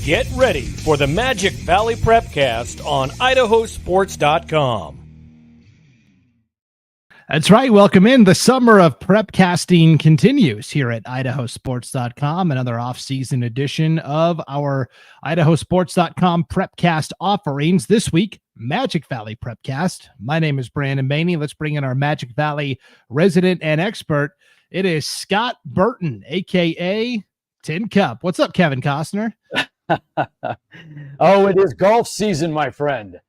Get ready for the Magic Valley Prepcast on IdahoSports.com. That's right. Welcome in. The summer of prepcasting continues here at IdahoSports.com. Another off-season edition of our IdahoSports.com Prepcast offerings. This week, Magic Valley Prepcast. My name is Brandon Baney. Let's bring in our Magic Valley resident and expert. It is Scott Burton, a.k.a. Tin Cup. What's up, Kevin Costner? Oh, it is golf season, my friend.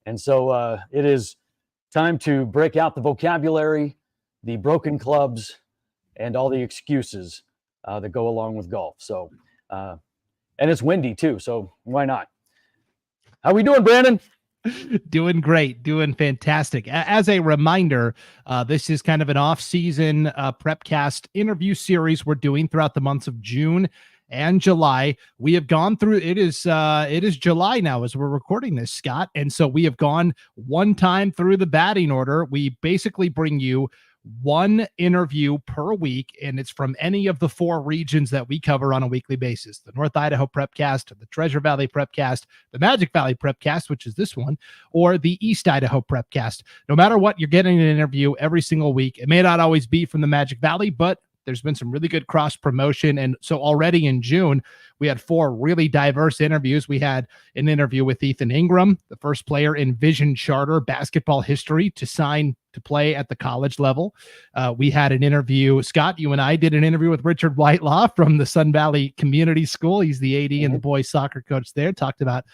And so it is time to break out the vocabulary, the broken clubs, and all the excuses that go along with golf. So, and it's windy too, so why not? How we doing, Brandon? Doing great, doing fantastic. As a reminder, this is kind of an off-season Prepcast interview series we're doing throughout the months of June and July. We have gone through, it is July now as we're recording this, Scott. And so we have gone one time through the batting order. We basically bring you one interview per week, and it's from any of the four regions that we cover on a weekly basis: the North Idaho Prepcast, the Treasure Valley Prepcast, the Magic Valley Prepcast, which is this one, or the East Idaho Prepcast. No matter what, you're getting an interview every single week. It may not always be from the Magic Valley, but there's been some really good cross promotion. And so already in June, we had four really diverse interviews. We had an interview with Ethan Ingram, the first player in Vision Charter basketball history to sign to play at the college level. We had an interview, Scott, you and I did an interview with Richard Whitelaw from the Sun Valley Community School. He's the AD and the boys soccer coach there. Talked about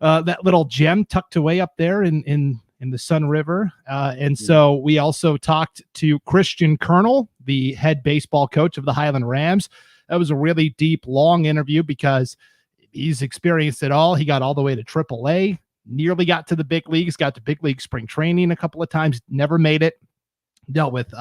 that little gem tucked away up there in the Sun River. And so we also talked to Christian Colonel, the head baseball coach of the Highland Rams. That was a really deep, long interview because he's experienced it all. He got all the way to AAA, nearly got to the big leagues, got to big league spring training a couple of times, never made it. Dealt with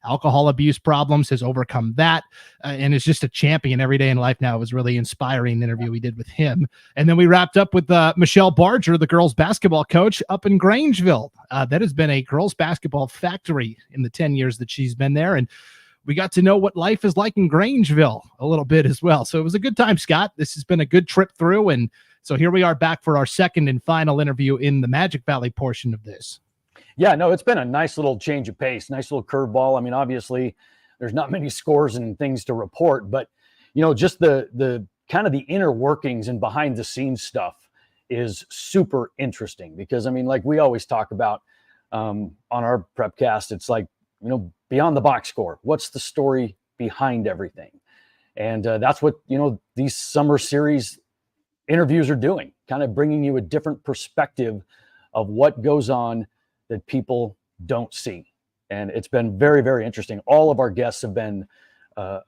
alcohol abuse problems, has overcome that, and is just a champion every day in life now. It was really inspiring interview we did with him. And then we wrapped up with Michelle Barger, the girls basketball coach up in Grangeville. That has been a girls basketball factory in the 10 years that she's been there. And we got to know what life is like in Grangeville a little bit as well. So it was a good time, Scott. This has been a good trip through. And so here we are back for our second and final interview in the Magic Valley portion of this. Yeah, no, it's been a nice little change of pace, nice little curveball. I mean, obviously, there's not many scores and things to report, but, you know, just the kind of the inner workings and behind the scenes stuff is super interesting because, I mean, like we always talk about on our Prepcast, it's like, you know, beyond the box score, what's the story behind everything? And that's what, you know, these summer series interviews are doing, kind of bringing you a different perspective of what goes on that people don't see. And it's been very, very interesting. All of our guests have been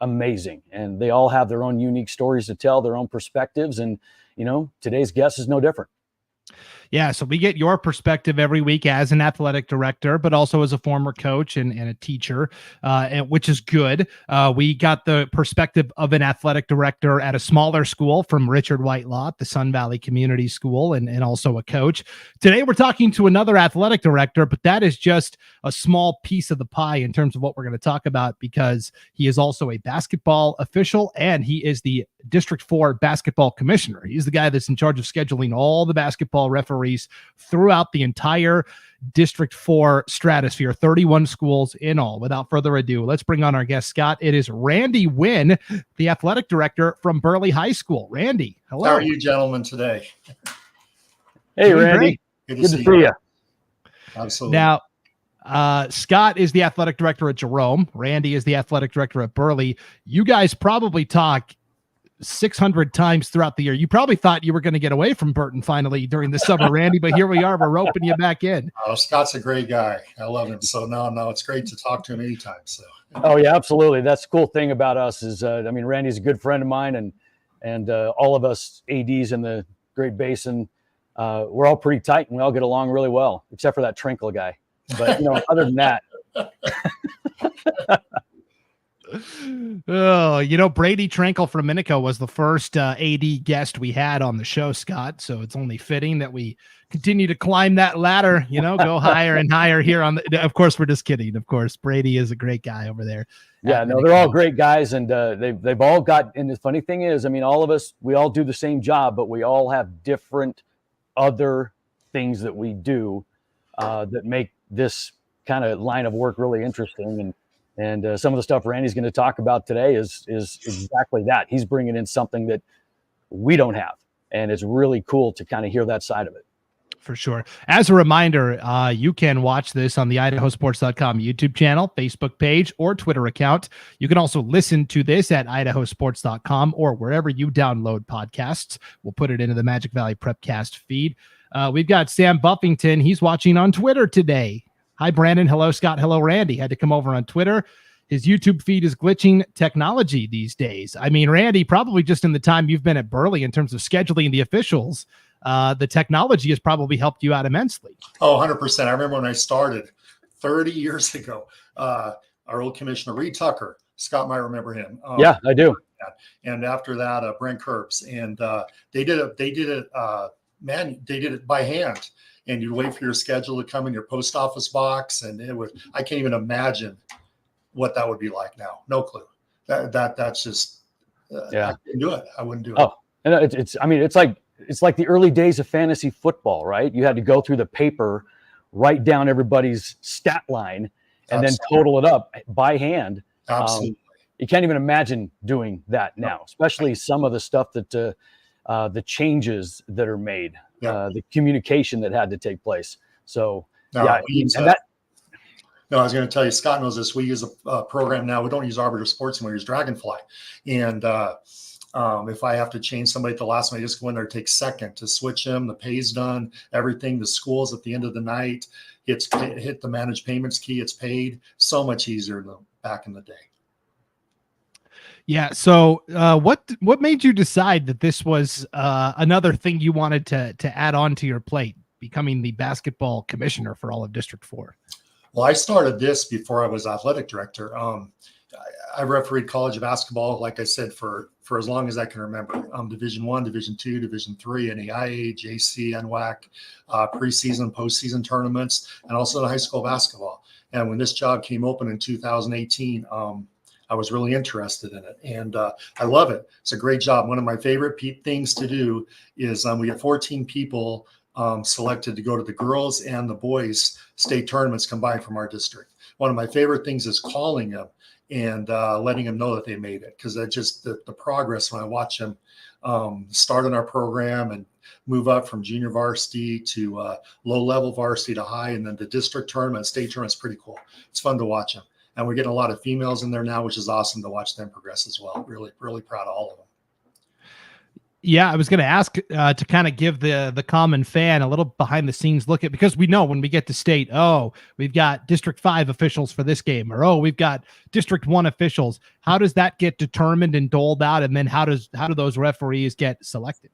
amazing, and they all have their own unique stories to tell, their own perspectives. And, you know, today's guest is no different. Yeah, so we get your perspective every week as an athletic director, but also as a former coach and a teacher, which is good. We got the perspective of an athletic director at a smaller school from Richard Whitelaw, the Sun Valley Community School, and also a coach. Today, we're talking to another athletic director, but that is just a small piece of the pie in terms of what we're going to talk about because he is also a basketball official and he is the District 4 basketball commissioner. He's the guy that's in charge of scheduling all the basketball referees throughout the entire District 4 stratosphere, 31 schools in all. Without further ado, let's bring on our guest, Scott. It is Randy Winn, the athletic director from Burley High School. Randy, hello. How are you gentlemen today? Hey, Randy. Good to see see you. Absolutely. Now, Scott is the athletic director at Jerome. Randy is the athletic director at Burley. You guys probably talk 600 times throughout the year. You probably thought you were going to get away from Burton finally during the summer, Randy, but here we are. We're roping you back in. Oh, Scott's a great guy. I love him. So no, it's great to talk to him anytime. So. Oh yeah, absolutely. That's the cool thing about us is, I mean, Randy's a good friend of mine, and all of us ADs in the Great Basin, we're all pretty tight and we all get along really well, except for that Trinkle guy. But you know, other than that. Oh, Brady Trankel from Minico was the first AD guest we had on the show, Scott. So it's only fitting that we continue to climb that ladder, go higher and higher here on of course, we're just kidding. Of course, Brady is a great guy over there. Yeah, no, they're all great guys. And they've all got, and the funny thing is, I mean, all of us, we all do the same job, but we all have different other things that we do that make this kind of line of work really interesting. And some of the stuff Randy's going to talk about today is exactly that. He's bringing in something that we don't have, and it's really cool to kind of hear that side of it. For sure. As a reminder, you can watch this on the IdahoSports.com YouTube channel, Facebook page, or Twitter account. You can also listen to this at IdahoSports.com or wherever you download podcasts. We'll put it into the Magic Valley Prepcast feed. We've got Sam Buffington. He's watching on Twitter today. Hi, Brandon. Hello, Scott. Hello, Randy. Had to come over on Twitter. His YouTube feed is glitching technology these days. I mean, Randy, probably just in the time you've been at Burley in terms of scheduling the officials, the technology has probably helped you out immensely. Oh, 100%. I remember when I started 30 years ago, our old commissioner, Reed Tucker, Scott might remember him. Yeah, I do. And after that, Brent Kurbs. And they did it by hand. And you'd wait for your schedule to come in your post office box. And I can't even imagine what that would be like now. No clue. That's just, yeah. I couldn't do it. I wouldn't do it. Oh, and it's like the early days of fantasy football, right? You had to go through the paper, write down everybody's stat line, and then total it up by hand. Absolutely. You can't even imagine doing that now, especially some of the stuff that the changes that are made, the communication that had to take place. So, I was going to tell you, Scott knows this. We use a program now. We don't use Arbiter Sports anymore. We use Dragonfly. And if I have to change somebody at the last minute, I just go in there, take a second to switch them. The pay's done, everything. The school's at the end of the night. Hit the manage payments key. It's paid. So much easier than back in the day. Yeah. So what made you decide that this was another thing you wanted to add on to your plate, becoming the basketball commissioner for all of District 4? Well, I started this before I was athletic director. I refereed college basketball, like I said, for as long as I can remember. Division I, Division II, Division III, NAIA, JC, NWAC, preseason, postseason tournaments, and also the high school basketball. And when this job came open in 2018, I was really interested in it, and I love it. It's a great job. One of my favorite things to do is we get 14 people selected to go to the girls and the boys state tournaments combined from our district. One of my favorite things is calling them and letting them know that they made it, because that just the progress when I watch them start on our program and move up from junior varsity to low-level varsity to high, and then the district tournament, state tournament is pretty cool. It's fun to watch them. And we're getting a lot of females in there now, which is awesome to watch them progress as well. Really, really proud of all of them. Yeah, I was going to ask to kind of give the common fan a little behind the scenes look at, because we know when we get to state, we've got District 5 officials for this game, or we've got District 1 officials. How does that get determined and doled out, and then how do those referees get selected?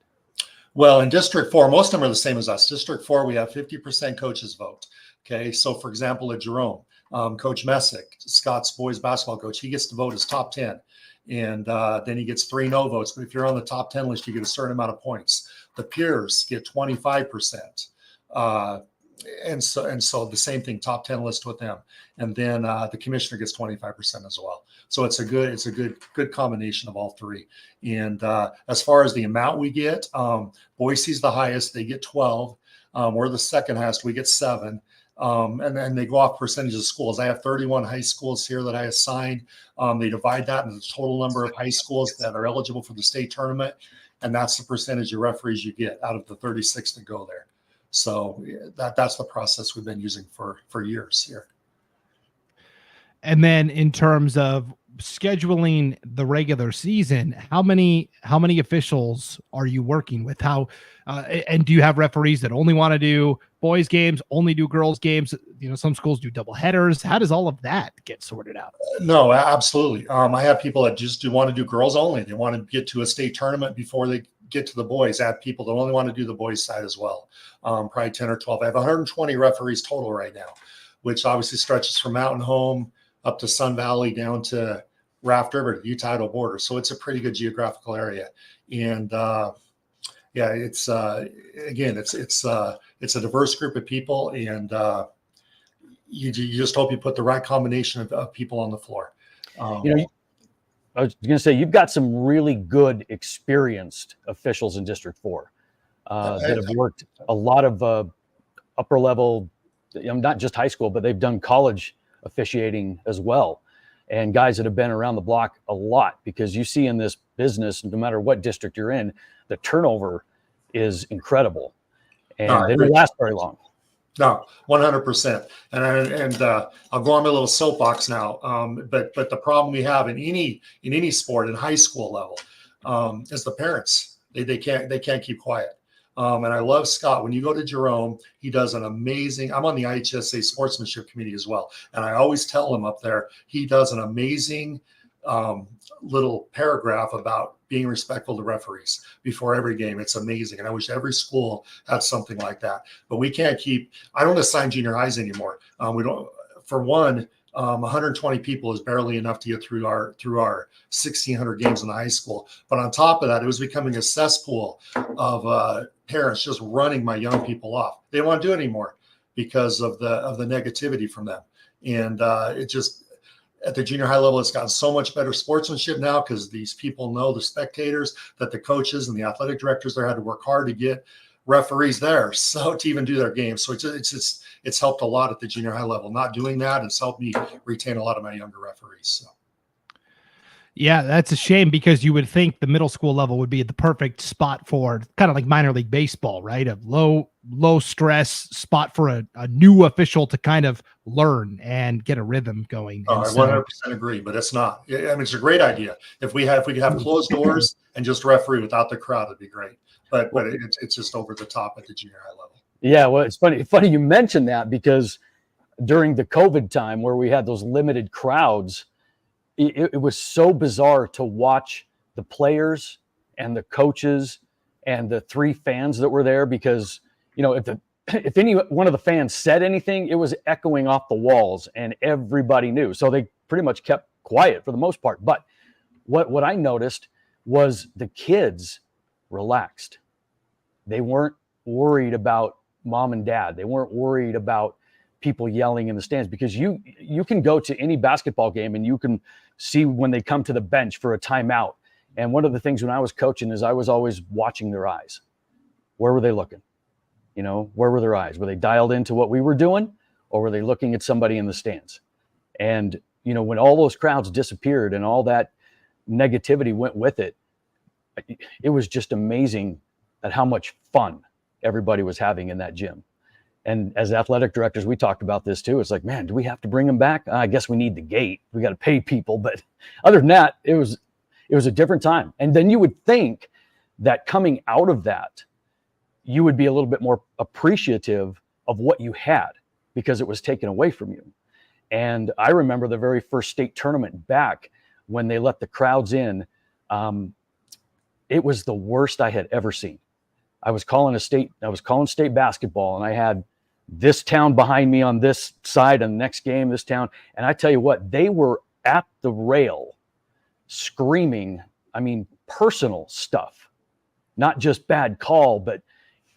Well, in District 4, most of them are the same as us. District 4, we have 50% coaches vote. Okay, so for example, at Jerome, Coach Messick, Scott's boys basketball coach, he gets to vote his top 10. And then he gets 3 no votes. But if you're on the top 10 list, you get a certain amount of points. The peers get 25%. And so the same thing, top 10 list with them. And then the commissioner gets 25% as well. So it's a good combination of all three. And as far as the amount we get, Boise's the highest, they get 12. We're the second highest, we get 7. And then they go off percentage of schools. I have 31 high schools here that I assigned. They divide that into the total number of high schools that are eligible for the state tournament. And that's the percentage of referees you get out of the 36 that go there. So that's the process we've been using for years here. And then in terms of scheduling the regular season, how many officials are you working with? And do you have referees that only want to do boys games, only do girls games? Some schools do double headers. How does all of that get sorted out? No, absolutely. I have people that just want to do girls only. They want to get to a state tournament before they get to the boys. I have people that only want to do the boys side as well. Probably 10 or 12. I have 120 referees total right now, which obviously stretches from Mountain Home up to Sun Valley down to Raft River to the Utah border. So it's a pretty good geographical area. And it's again, it's a diverse group of people, and you just hope you put the right combination of people on the floor. I was going to say, you've got some really good, experienced officials in District 4 that have worked a lot of upper level, not just high school, but they've done college officiating as well. And guys that have been around the block a lot, because you see in this business, no matter what district you're in, the turnover is incredible. And they don't last very long. No, 100%. And I'll go on my little soapbox now. But the problem we have in any sport, in high school level, is the parents. They can't keep quiet. And I love Scott. When you go to Jerome, he does an amazing. I'm on the IHSA sportsmanship committee as well, and I always tell him up there he does an amazing little paragraph about being respectful to referees before every game. It's amazing. And I wish every school had something like that, but we can't keep, I don't assign junior highs anymore. We don't, for one, 120 people is barely enough to get through our 1,600 games in the high school. But on top of that, it was becoming a cesspool of parents just running my young people off. They don't want to do it anymore because of the negativity from them. And it just, at the junior high level, it's gotten so much better sportsmanship now because these people know, the spectators, that the coaches and the athletic directors there had to work hard to get referees there, so to even do their games. So it's helped a lot at the junior high level. Not doing that, it's helped me retain a lot of my younger referees. So. Yeah, that's a shame, because you would think the middle school level would be the perfect spot for kind of like minor league baseball, right? A low stress spot for a new official to kind of learn and get a rhythm going. I 100% agree, but it's not. I mean, it's a great idea. If we could have closed doors and just referee without the crowd, it'd be great. But it's just over the top at the junior high level. Yeah, well, it's funny you mentioned that, because during the COVID time where we had those limited crowds, it was so bizarre to watch the players and the coaches and the 3 fans that were there, because, if any one of the fans said anything, it was echoing off the walls and everybody knew. So they pretty much kept quiet for the most part. But what I noticed was the kids relaxed. They weren't worried about mom and dad. They weren't worried about people yelling in the stands, because you can go to any basketball game and you can see when they come to the bench for a timeout. And one of the things when I was coaching is I was always watching their eyes. Where were they looking? Where were their eyes? Were they dialed into what we were doing, or were they looking at somebody in the stands? And, when all those crowds disappeared and all that negativity went with it, it was just amazing at how much fun everybody was having in that gym. And as athletic directors, we talked about this too. It's like, man, do we have to bring them back? I guess we need the gate. We got to pay people. But other than that, it was a different time. And then you would think that coming out of that, you would be a little bit more appreciative of what you had, because it was taken away from you. And I remember the very first state tournament back when they let the crowds in. It was the worst I had ever seen. I was calling state basketball, and I had this town behind me on this side, and the next game, this town. And I tell you what, they were at the rail screaming, personal stuff, not just bad call, but,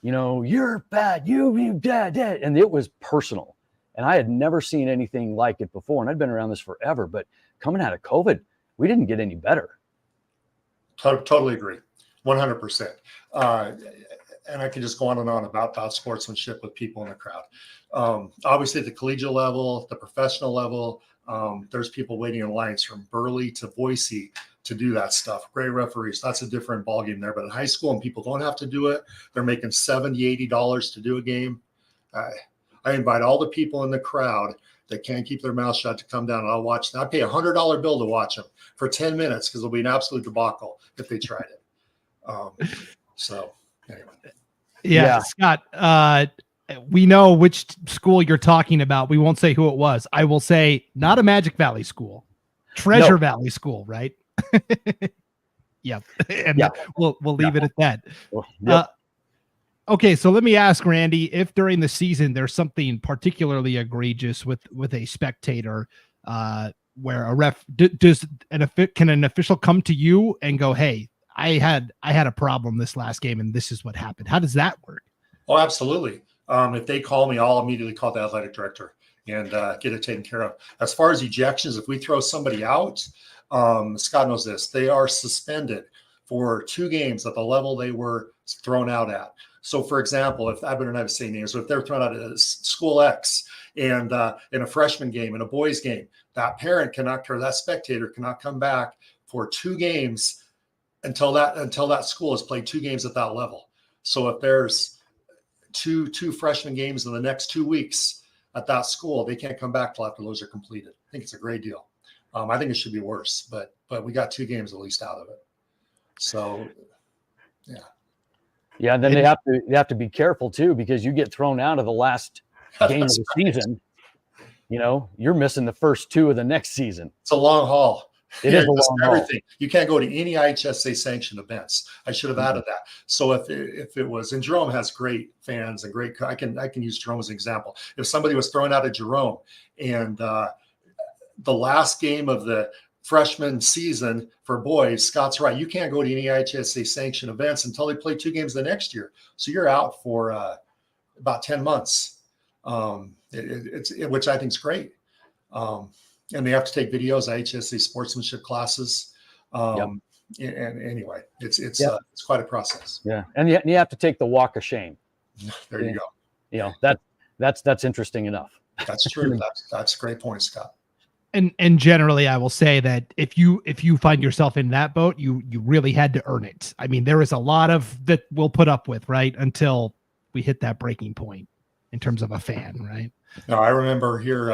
you're bad, you dead. And it was personal. And I had never seen anything like it before. And I'd been around this forever, but coming out of COVID, we didn't get any better. Totally agree. 100%. And I can just go on and on about sportsmanship with people in the crowd. Obviously, at the collegiate level, the professional level, there's people waiting in lines from Burley to Boise to do that stuff. Great referees. That's a different ballgame there. But in high school, and people don't have to do it, they're making $70, $80 to do a game. I invite all the people in the crowd that can't keep their mouth shut to come down, and I'll watch them. I pay $100 bill to watch them for 10 minutes because it'll be an absolute debacle if they tried it. So anyway. Yeah. Scott, we know which school you're talking about. We won't say who it was. I will say not a Magic Valley school, Treasure Valley school, right? Yep. And we'll leave it at that. Yep. Okay, so let me ask Randy, if during the season there's something particularly egregious with a spectator, where a ref can an official come to you and go, hey, I had a problem this last game and this is what happened? How does that work? Oh, absolutely. If they call me, I'll immediately call the athletic director and get it taken care of. As far as ejections, if we throw somebody out, Scott knows this, they are suspended for 2 games at the level they were thrown out at. So, for example, if I better not say names, so if they're thrown out at school X and in a freshman game, in a boys game, that parent cannot, or that spectator cannot come back for 2 games until that school has played 2 games at that level. So if there's two freshman games in the next 2 weeks at that school, they can't come back till after those are completed. I think it's a great deal. I think it should be worse, but we got 2 games at least out of it. So, yeah. Yeah, and then they have to be careful too, because you get thrown out of the last game of the season. You know, you're missing the first 2 of the next season. It's a long haul. It is a long haul. Everything. You can't go to any IHSA sanctioned events. I should have added that. So if it was, and Jerome has great fans and great, I can use Jerome as an example. If somebody was thrown out of Jerome and the last game of the freshman season for boys, Scott's right. You can't go to any IHSA sanctioned events until they play 2 games the next year. So you're out for about 10 months, which I think is great. And they have to take videos, IHSA sportsmanship classes. And anyway, it's quite a process. Yeah. And you have to take the walk of shame. There you go. You know, that's interesting enough. That's true. That's a great point, Scott. And generally, I will say that if you find yourself in that boat, you really had to earn it. I mean, there is a lot of that we'll put up with, right, until we hit that breaking point in terms of a fan, right? No, I remember here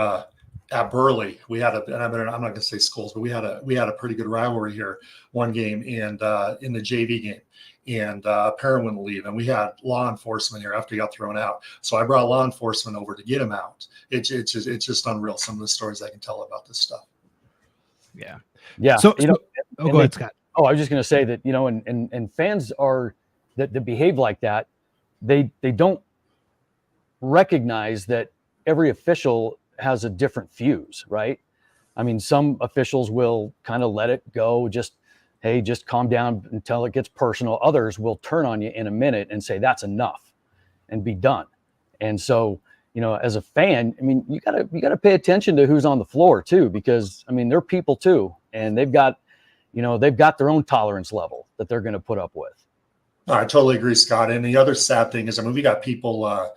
at Burley, we had and I'm not going to say schools, but we had a pretty good rivalry here one game, and in the JV game, and a parent wouldn't leave, and we had law enforcement here after he got thrown out. So I brought law enforcement over to get him out. It's just unreal, some of the stories I can tell about this stuff. Yeah. So go ahead, Scott. Oh, I was just going to say that, you know, and fans are that behave like that. They don't recognize that every official has a different fuse, right? I mean, some officials will kind of let it go, just calm down until it gets personal. Others will turn on you in a minute and say, that's enough, and be done. And so, you know, as a fan, I mean, you gotta pay attention to who's on the floor too, because I mean, they're people too, and they've got their own tolerance level that they're going to put up with. I totally agree, Scott. And the other sad thing is, I mean, we got people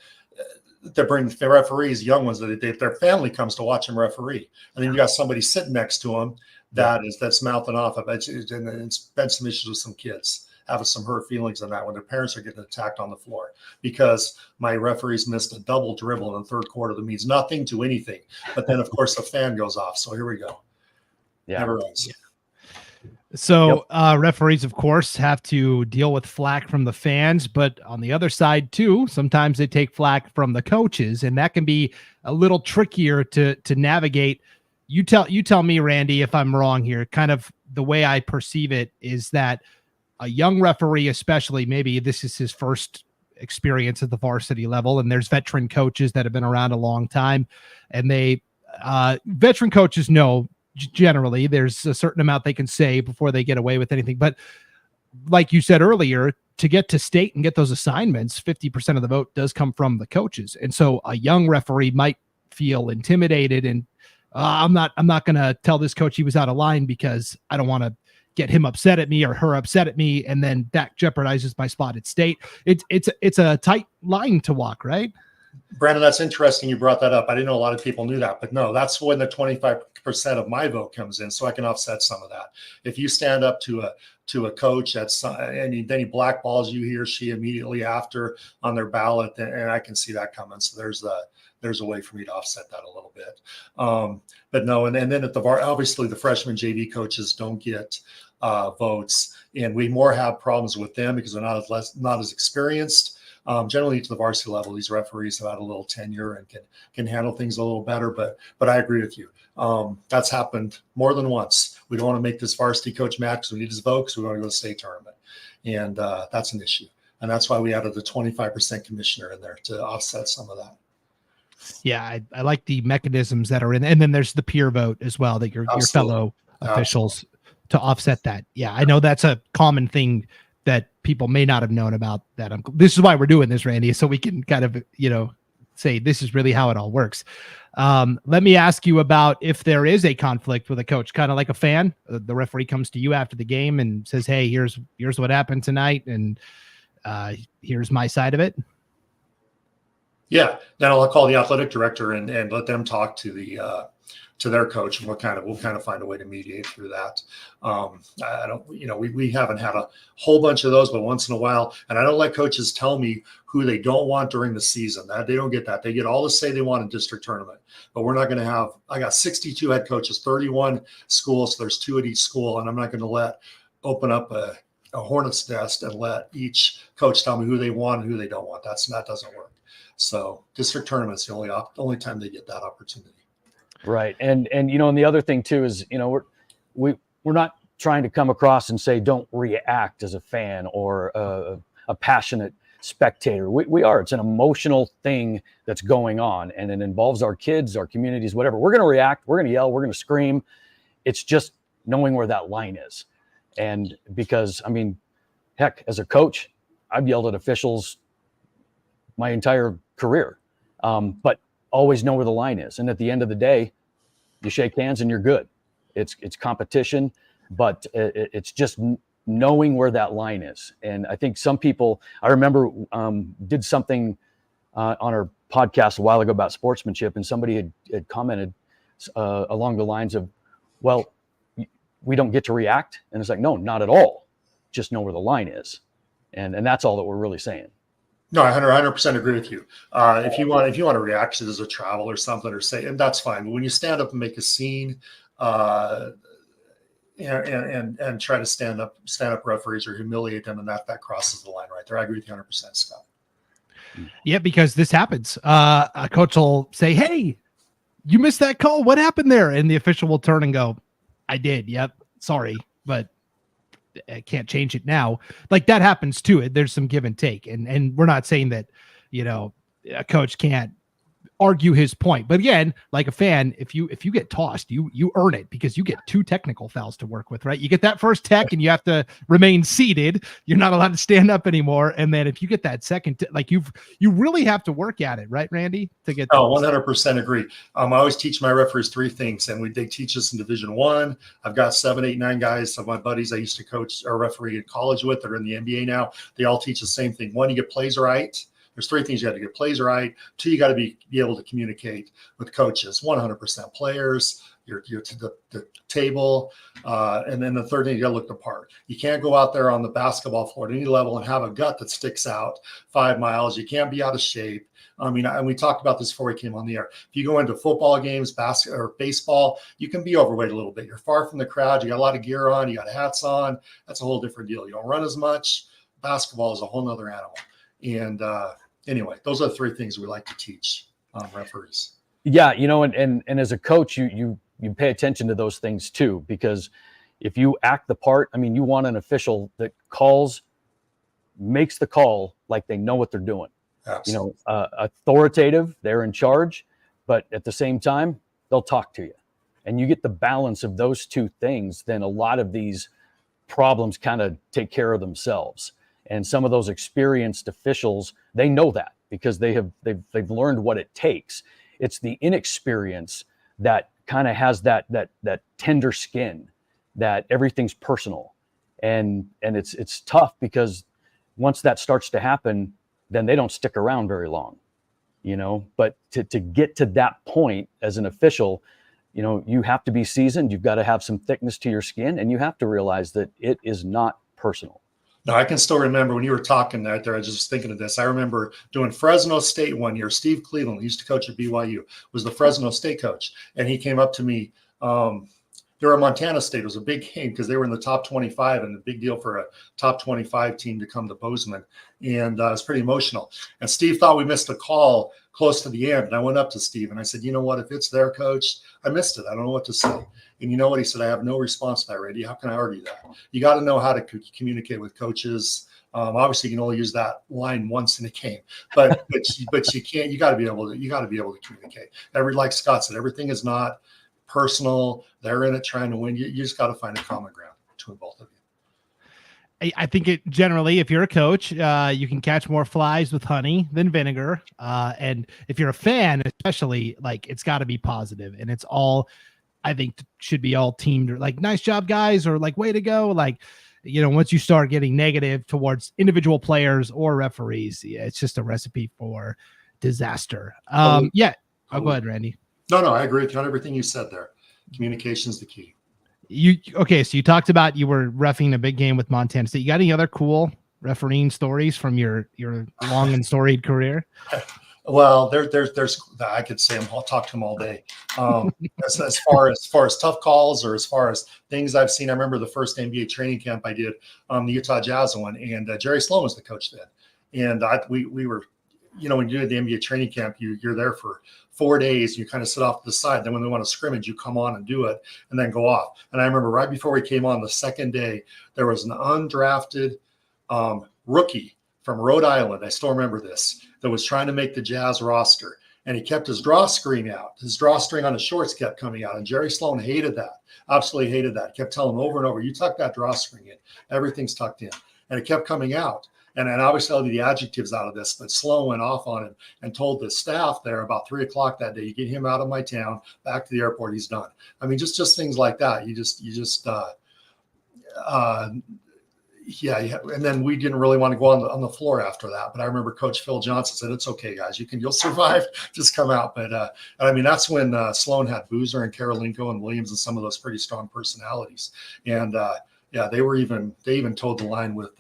that bring the referees, young ones, that their family comes to watch them referee. And then you got somebody sitting next to them that's mouthing off. And it's been some issues with some kids having some hurt feelings on that when their parents are getting attacked on the floor because my referees missed a double dribble in the third quarter that means nothing to anything. But then, of course, the fan goes off. So here we go. Yeah. Never ends. Yeah. So referees, of course, have to deal with flack from the fans, but on the other side too, sometimes they take flack from the coaches, and that can be a little trickier to navigate. You tell me, Randy, if I'm wrong here. Kind of the way I perceive it is that a young referee, especially, maybe this is his first experience at the varsity level, and there's veteran coaches that have been around a long time, and veteran coaches know generally there's a certain amount they can say before they get away with anything. But like you said earlier, to get to state and get those assignments, 50% of the vote does come from the coaches. And so a young referee might feel intimidated and I'm not going to tell this coach he was out of line because I don't want to get him upset at me or her upset at me. And then that jeopardizes my spot at state. It's a tight line to walk, right? Brandon, that's interesting. You brought that up. I didn't know a lot of people knew that, but no, that's when the 25% of my vote comes in. So I can offset some of that. If you stand up to a coach and then he blackballs you, he or she immediately after on their ballot, and I can see that coming. So there's a way for me to offset that a little bit. But no, and then at the VAR, obviously the freshman JV coaches don't get votes, and we more have problems with them because they're not as experienced. Generally to the varsity level, these referees have had a little tenure and can handle things a little better. But I agree with you. That's happened more than once. We don't want to make this varsity coach mad because we need his vote because we want to go to the state tournament, and that's an issue. And that's why we added the 25% commissioner in there to offset some of that. Yeah, I like the mechanisms that are in, and then there's the peer vote as well, that your fellow officials to offset that. Yeah, I know that's a common thing that people may not have known about. This is why we're doing this, Randy, so we can kind of, say this is really how it all works. Let me ask you about if there is a conflict with a coach, kind of like a fan. The referee comes to you after the game and says, "Hey, here's what happened tonight, and here's my side of it." Yeah, then I'll call the athletic director and let them talk to their coach, and we'll kind of find a way to mediate through that. I don't, we haven't had a whole bunch of those, but once in a while, and I don't let coaches tell me who they don't want during the season. That they don't get that. They get all the say they want in district tournament, but we're not going to have. I got 62 head coaches, 31 schools, so there's 2 at each school, and I'm not going to open up a hornet's nest and let each coach tell me who they want and who they don't want. That doesn't work. So district tournament's the only time they get that opportunity. Right. And the other thing too is, we're not trying to come across and say, don't react as a fan or a passionate spectator. We are. It's an emotional thing that's going on, and it involves our kids, our communities, whatever. We're going to react. We're going to yell. We're going to scream. It's just knowing where that line is. And because, heck, as a coach, I've yelled at officials my entire career, but always know where the line is. And at the end of the day, you shake hands and you're good. It's competition, but it's just knowing where that line is. And I think some people, I remember did something on our podcast a while ago about sportsmanship, and somebody had commented along the lines of, well, we don't get to react. And it's like, no, not at all. Just know where the line is. And that's all that we're really saying. No, I 100% agree with you. If you want to react to this as a travel or something, or say, and that's fine. But when you stand up and make a scene, and try to stand up referees or humiliate them, and that crosses the line right there. I agree with you 100%, Scott. Yeah, because this happens. A coach will say, "Hey, you missed that call. What happened there?" And the official will turn and go, "I did. Yep. Sorry, but I can't change it now." Like, that happens too. There's some give and take, and we're not saying that, a coach can't argue his point. But again, like a fan, if you get tossed, you earn it, because you get 2 technical fouls to work with, right? You get that first tech and you have to remain seated. You're not allowed to stand up anymore. And then if you get that second, you really have to work at it, right, Randy? To get 100% agree. I always teach my referees 3 things, and they teach us in Division I. I've got 7, 8, 9 guys of my buddies I used to coach or referee in college with that are in the NBA now. They all teach the same thing. 1, you get plays right. There's 3 things you got to get: plays right. 2, you got to be able to communicate with coaches. 100% players, you're to the table, and then the 3rd thing, you got to look the part. You can't go out there on the basketball floor at any level and have a gut that sticks out 5 miles. You can't be out of shape. And we talked about this before we came on the air. If you go into football games, basketball or baseball, you can be overweight a little bit. You're far from the crowd. You got a lot of gear on. You got hats on. That's a whole different deal. You don't run as much. Basketball is a whole nother animal. And anyway, those are the 3 things we like to teach referees. Yeah, and as a coach, you pay attention to those things too, because if you act the part, you want an official that makes the call like they know what they're doing. Absolutely. Authoritative, they're in charge, but at the same time, they'll talk to you. And you get the balance of those 2 things, then a lot of these problems kind of take care of themselves. And some of those experienced officials, they know that, because they've learned what it takes. It's the inexperience that kind of has that tender skin, that everything's personal, and it's tough, because once that starts to happen, then they don't stick around very long, But to get to that point as an official, you have to be seasoned. You've got to have some thickness to your skin, and you have to realize that it is not personal. No, I can still remember when you were talking right there. I was just thinking of this. I remember doing Fresno State one year. Steve Cleveland, who used to coach at BYU, was the Fresno State coach. And he came up to me. They were at Montana State. It was a big game because they were in the top 25, and a big deal for a top 25 team to come to Bozeman. And it was pretty emotional. And Steve thought we missed a call close to the end. And I went up to Steve and I said, "You know what? If it's their coach, I missed it. I don't know what to say." And you know what? He said, "I have no response to that, Randy. How can I argue that? You got to know how to communicate with coaches Obviously, you can only use that line once in a game, but you can't. You got to be able to communicate. Like Scott said, everything is not personal. They're in it trying to win. You just got to find a common ground between both of you. I think it generally, if you're a coach, you can catch more flies with honey than vinegar. And if you're a fan, especially, like, it's got to be positive, and it's all, I think, should be all teamed, like, nice job, guys, or like, way to go. Like, once you start getting negative towards individual players or referees, it's just a recipe for disaster. Yeah. Oh, go ahead, Randy. No, I agree with you on everything you said there. Communication is the key. So you talked about you were reffing a big game with Montana State. You got any other cool refereing stories from your long and storied career? Well, there's I could say them. I'll talk to them all day. As far as tough calls, or as far as things I've seen, I remember the first NBA training camp I did, the Utah Jazz one, and Jerry Sloan was the coach then. And we were, when you do the NBA training camp, you're there for 4 days. You kind of sit off to the side. Then when they want to scrimmage, you come on and do it, and then go off. And I remember right before we came on the second day, there was an undrafted rookie from Rhode Island. I still remember this, that was trying to make the Jazz roster. And he kept his drawstring out. His drawstring on his shorts kept coming out. And Jerry Sloan hated that, absolutely hated that. He kept telling him over and over, you tuck that drawstring in. Everything's tucked in. And it kept coming out. And obviously I'll do the adjectives out of this, but Sloan went off on him and told the staff there about 3:00 that day, you get him out of my town, back to the airport, he's done. I mean, just things like that. Yeah. And then we didn't really want to go on the floor after that. But I remember Coach Phil Johnson said, it's okay, guys, you'll survive, just come out. But I mean, that's when Sloan had Boozer and Karolinko and Williams and some of those pretty strong personalities. And yeah, they even told the line with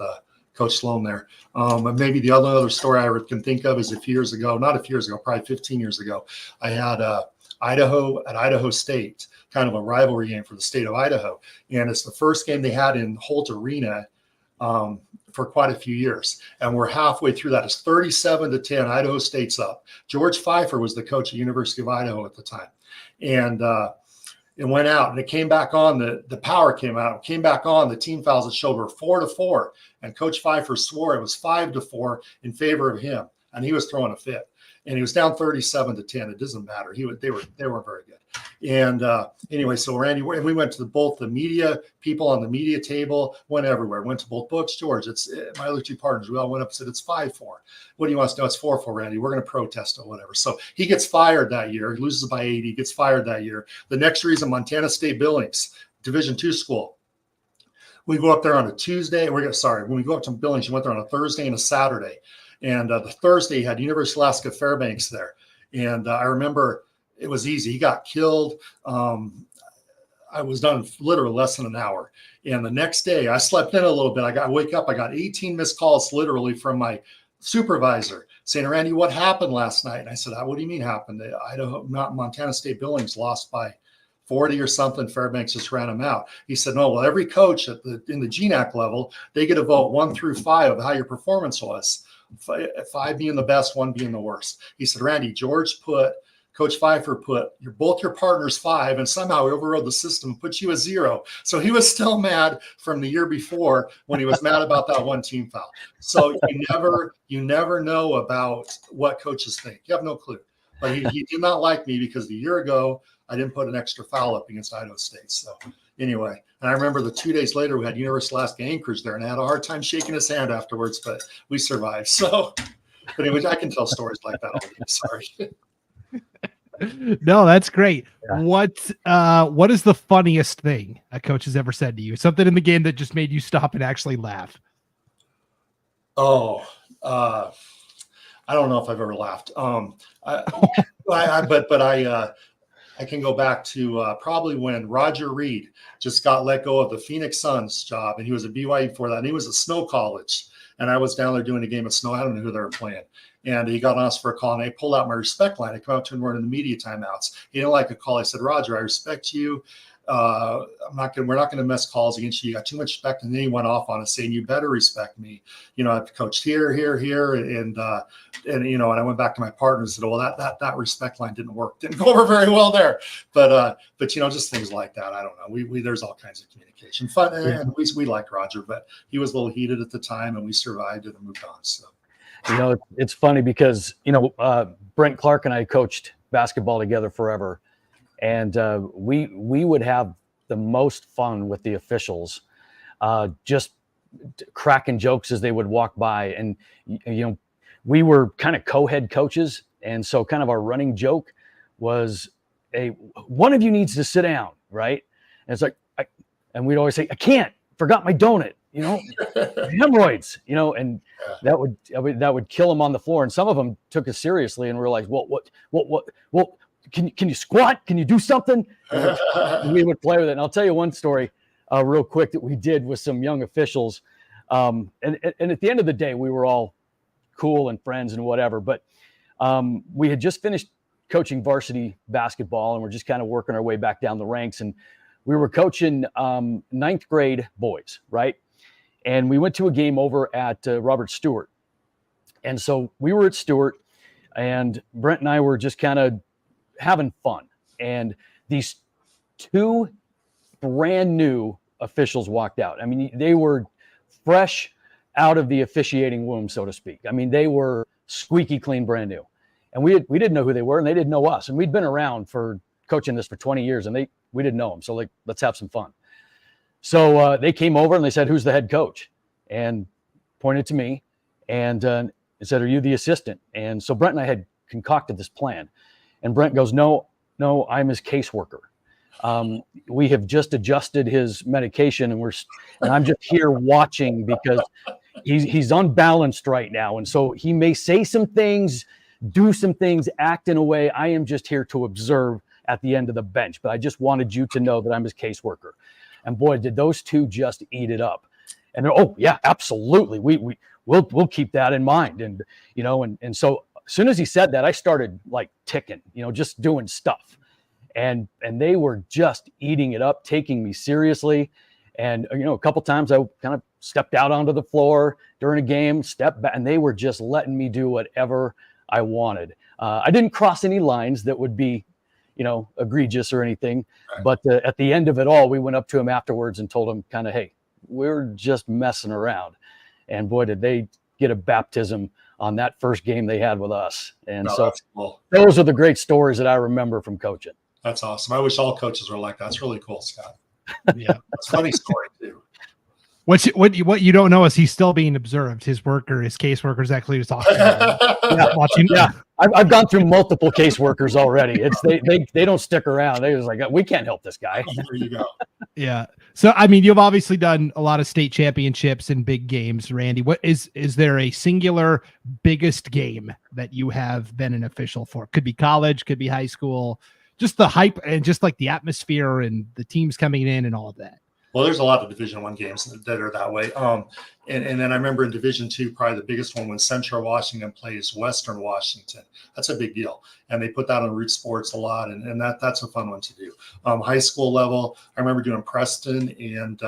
Coach Sloan there. And maybe the other story I can think of is not a few years ago, probably 15 years ago, I had Idaho State, kind of a rivalry game for the state of Idaho. And it's the first game they had in Holt Arena for quite a few years. And we're halfway through that. It's 37-10. Idaho State's up. George Pfeiffer was the coach at University of Idaho at the time. And it went out, and it came back on. The power came out. It came back on. The team fouls that showed were 4-4. And Coach Pfeiffer swore it was 5-4 in favor of him. And he was throwing a fit. And he was down 37-10. It doesn't matter. They weren't very good. And anyway, so Randy, and we went to both the media people on the media table, went everywhere, went to both books. George, it's my other two partners. We all went up and said, it's 5-4. What do you want us to know? It's 4-4, Randy. We're going to protest or whatever. So he gets fired that year. He loses by 80, gets fired that year. The next reason, Montana State Billings, Division II school. We go up there on a Tuesday. When we go up to Billings, we went there on a Thursday and a Saturday. And the Thursday had University of Alaska Fairbanks there. And I remember it was easy. He got killed. I was done in literally less than an hour. And the next day I slept in a little bit. I wake up, I got 18 missed calls literally from my supervisor saying, Randy, what happened last night? And I said, what do you mean happened? Montana State Billings lost by 40 or something. Fairbanks just ran them out. He said, no, well, every coach in the GNAC level, they get a vote 1 through 5 of how your performance was. 5 being the best, 1 being the worst. He said, Randy, Coach Pfeiffer put both your partners 5, and somehow he overrode the system and put you a 0. So he was still mad from the year before when he was mad about that one team foul. So you never know about what coaches think. You have no clue. But he did not like me because the year ago I didn't put an extra foul up against Idaho State. So anyway, and I remember the 2 days later we had University of Alaska Anchorage there, and I had a hard time shaking his hand afterwards, but we survived. So, but anyway, I can tell stories like that all day. Sorry. No, that's great. Yeah. What is the funniest thing a coach has ever said to you? Something in the game that just made you stop and actually laugh? Oh, I don't know if I've ever laughed. I can go back to probably when Roger Reed just got let go of the Phoenix Suns job, and he was at BYU before that, and he was at Snow College, and I was down there doing a game of snow. I don't know who they were playing. And he got on us for a call, and I pulled out my respect line. I come up to him, we're in the media timeouts. He didn't like a call. I said, Roger, I respect you. we're not going to miss calls against you. You got too much respect. And then he went off on us saying, you better respect me. I've coached here. And I went back to my partner and said, well, that respect line didn't go over very well there. But just things like that. I don't know. There's all kinds of communication fun. And we liked Roger, but he was a little heated at the time and we survived it and moved on. So. It's funny because, Brent Clark and I coached basketball together forever. And we would have the most fun with the officials, just cracking jokes as they would walk by. And, we were kind of co-head coaches. And so kind of our running joke was one of you needs to sit down, right? And it's like, and we'd always say, I can't, forgot my donut. Hemorrhoids, and that would kill them on the floor. And some of them took us seriously and realized, what, can you squat? Can you do something? And we would play with it. And I'll tell you one story real quick that we did with some young officials. And at the end of the day, we were all cool and friends and whatever, but we had just finished coaching varsity basketball and we're just kind of working our way back down the ranks. And we were coaching ninth grade boys, right? And we went to a game over at Robert Stewart. And so we were at Stewart and Brent and I were just kind of having fun. And these two brand new officials walked out. I mean, they were fresh out of the officiating womb, so to speak. I mean, they were squeaky clean, brand new. And we didn't know who they were and they didn't know us. And we'd been around for coaching this for 20 years and we didn't know them. So let's have some fun. So they came over and they said, who's the head coach? And pointed to me and said, are you the assistant? And so Brent and I had concocted this plan. And Brent goes, no, I'm his caseworker. We have just adjusted his medication and I'm just here watching because he's unbalanced right now. And so he may say some things, do some things, act in a way. I am just here to observe at the end of the bench, but I just wanted you to know that I'm his caseworker. And boy, did those two just eat it up. And they're, oh yeah, absolutely. We'll keep that in mind. And, and so as soon as he said that, I started like ticking, just doing stuff. And they were just eating it up, taking me seriously. And, a couple times I kind of stepped out onto the floor during a game, stepped back, and they were just letting me do whatever I wanted. I didn't cross any lines that would be, egregious or anything. Right. But at the end of it all, we went up to him afterwards and told him kind of, hey, we're just messing around. And boy, did they get a baptism on that first game they had with us. And cool. Those are the great stories that I remember from coaching. That's awesome. I wish all coaches were like that. That's really cool, Scott. Yeah. That's a funny story too. What you don't know is he's still being observed. His caseworker is actually just talking. Watching. Yeah, I've gone through multiple caseworkers already. It's they don't stick around. They was like, we can't help this guy. There you go. Yeah. So I mean, you've obviously done a lot of state championships and big games, Randy. What is there a singular biggest game that you have been an official for? Could be college, could be high school. Just the hype and just like the atmosphere and the teams coming in and all of that. Well, there's a lot of Division I games that are that way. And then I remember in Division II, probably the biggest one when Central Washington plays Western Washington. That's a big deal. And they put that on Root Sports a lot. And that's a fun one to do. High school level, I remember doing Preston and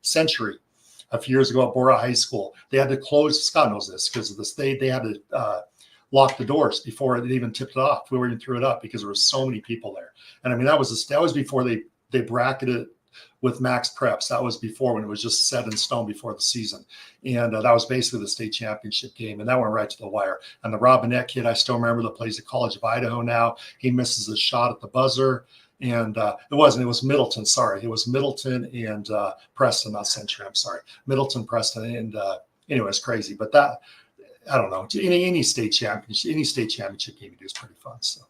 Century a few years ago at Bora High School. They had to close, Scott knows this, because of the state, they had to lock the doors before they even tipped it off. We were even threw it up because there were so many people there. And I mean, that was before they bracketed with max preps. That was before, when it was just set in stone before the season. And that was basically the state championship game. And that went right to the wire. And the Robinette kid, I still remember, that plays at College of Idaho now. He misses a shot at the buzzer. And it was Middleton. Sorry. It was Middleton and Preston, not Century. I'm sorry. Middleton, Preston. And anyway, it's crazy. But that, I don't know, any state championship game you do is pretty fun. So.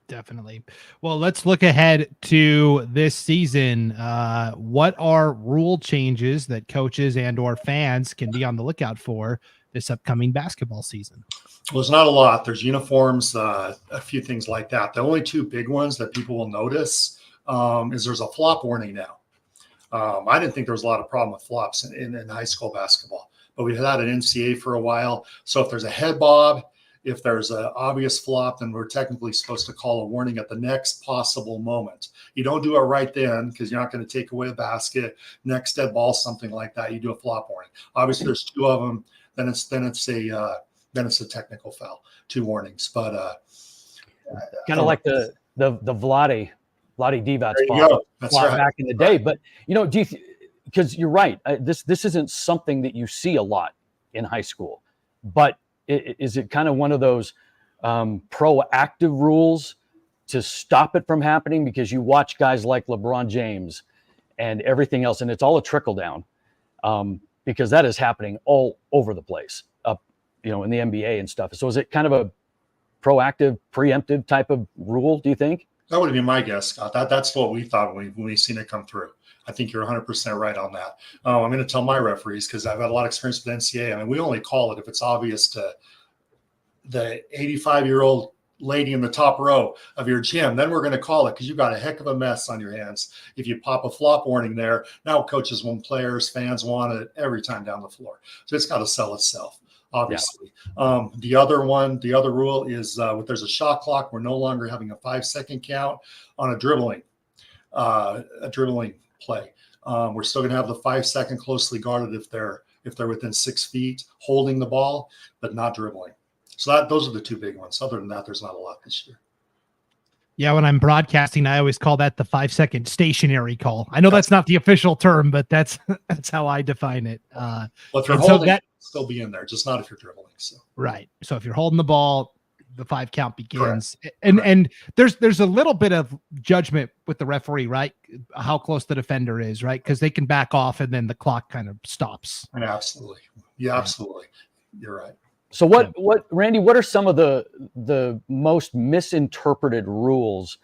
Definitely. Well, let's look ahead to this season. What are rule changes that coaches and or fans can be on the lookout for this upcoming basketball season? Well, there's not a lot. There's uniforms, a few things like that. The only two big ones that people will notice is there's a flop warning now. I didn't think there was a lot of problem with flops in high school basketball, but we've had an NCAA for a while. So if there's a head bob, If there's an obvious flop, then we're technically supposed to call a warning at the next possible moment. You don't do it right then because you're not going to take away a basket, next dead ball, something like that. You do a flop warning. Obviously, there's 2 of them. Then it's a technical foul, 2 warnings. But kind of like the Vlade Divac flop back in the day. But because you're right, this isn't something that you see a lot in high school. But is it kind of one of those proactive rules to stop it from happening? Because you watch guys like LeBron James and everything else, and it's all a trickle down because that is happening all over the place, in the NBA and stuff. So is it kind of a proactive, preemptive type of rule, do you think? That would be my guess, Scott. That's what we thought when we seen it come through. I think you're 100% right on that. I'm going to tell my referees because I've had a lot of experience with NCAA. I mean, we only call it if it's obvious to the 85-year-old lady in the top row of your gym. Then we're going to call it because you've got a heck of a mess on your hands. If you pop a flop warning there, now coaches want, players, fans want it every time down the floor. So it's got to sell itself, obviously. Yeah. The other rule is if there's a shot clock, we're no longer having a 5-second count on a dribbling play. We're still going to have the 5-second closely guarded if they're within 6 feet holding the ball, but not dribbling. So those are the 2 big ones. Other than that, there's not a lot this year. Yeah, when I'm broadcasting, I always call that the 5-second stationary call. I know that's not the official term, but that's how I define it. Well, if you're holding, it'll still be in there, just not if you're dribbling. So right. So if you're holding the ball, the 5 count begins. Correct. And there's a little bit of judgment with the referee, right? How close the defender is, right? Because they can back off and then the clock kind of stops. Absolutely. Yeah, absolutely. You're right. So Randy, what are some of the most misinterpreted rules